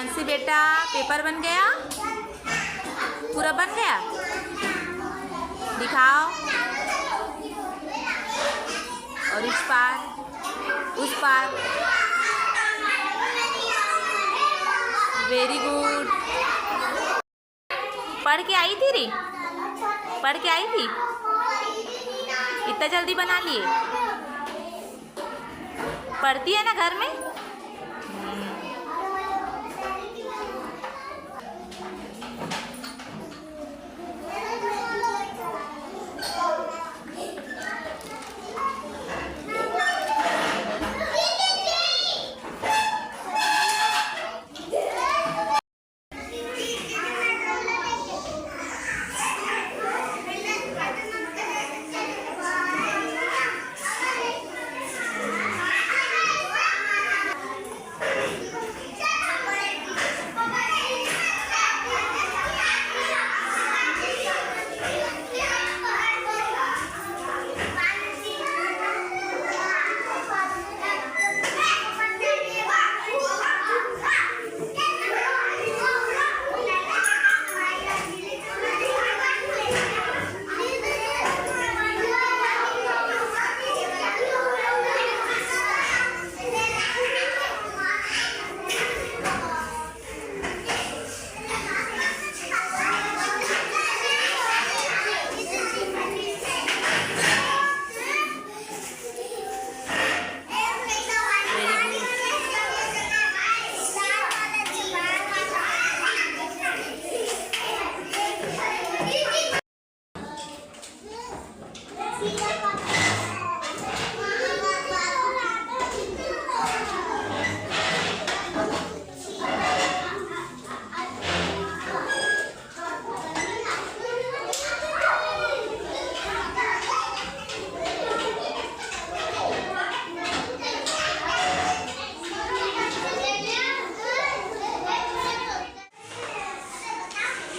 हिमांशी बेटा पेपर बन गया, पूरा बन गया, दिखाओ। और इस पार उस पार, वेरी गुड। पढ़ के आई थी रे, पढ़ के आई थी, इतना जल्दी बना लिए। पढ़ती है ना घर में।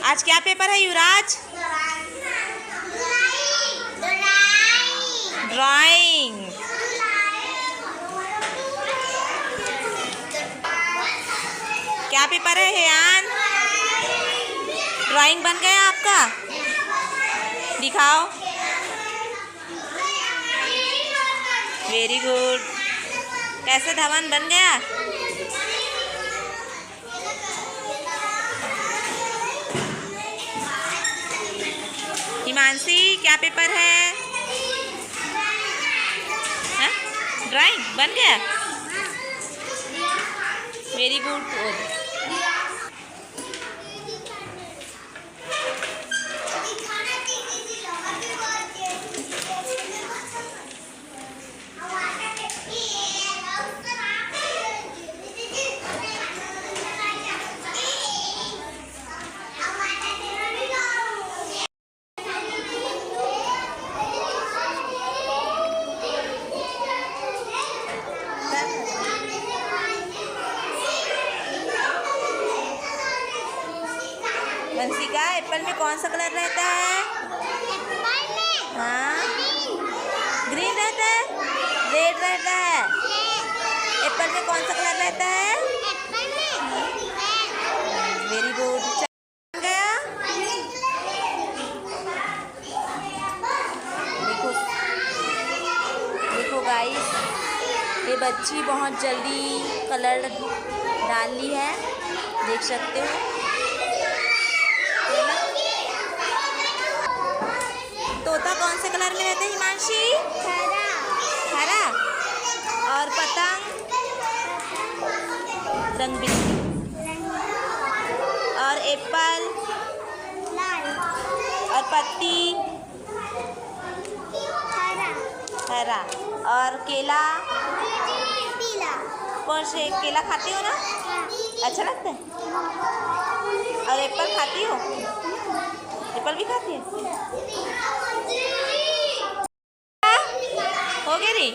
आज क्या पेपर है युवराज? ड्राइंग। क्या पेपर है हेयान? ड्राइंग बन गया आपका, दिखाओ। Very good. कैसे धवन बन गया? हिमांशी क्या पेपर है? ड्राइंग बन गया, वेरी गुड। वंशिका, एप्पल में कौन सा कलर रहता है? हाँ, ग्रीन रहता है, रेड रहता है। एप्पल में कौन सा कलर रहता है? Very good. गया, देखो देखो गाइस, ये बच्ची बहुत जल्दी कलर डाल ली है, देख सकते हो। तोता कौन से कलर में रहते हैं हिमांशी? हरा। हरा। और पतंग रंग बिरंगी। और एप्पल लाल। और पत्ती हरा। हरा। और केला पीला। कौन से केला खाती हो ना? अच्छा लगता है। और एप्पल खाती हो? एप्पल भी खाती है? हो गया रे।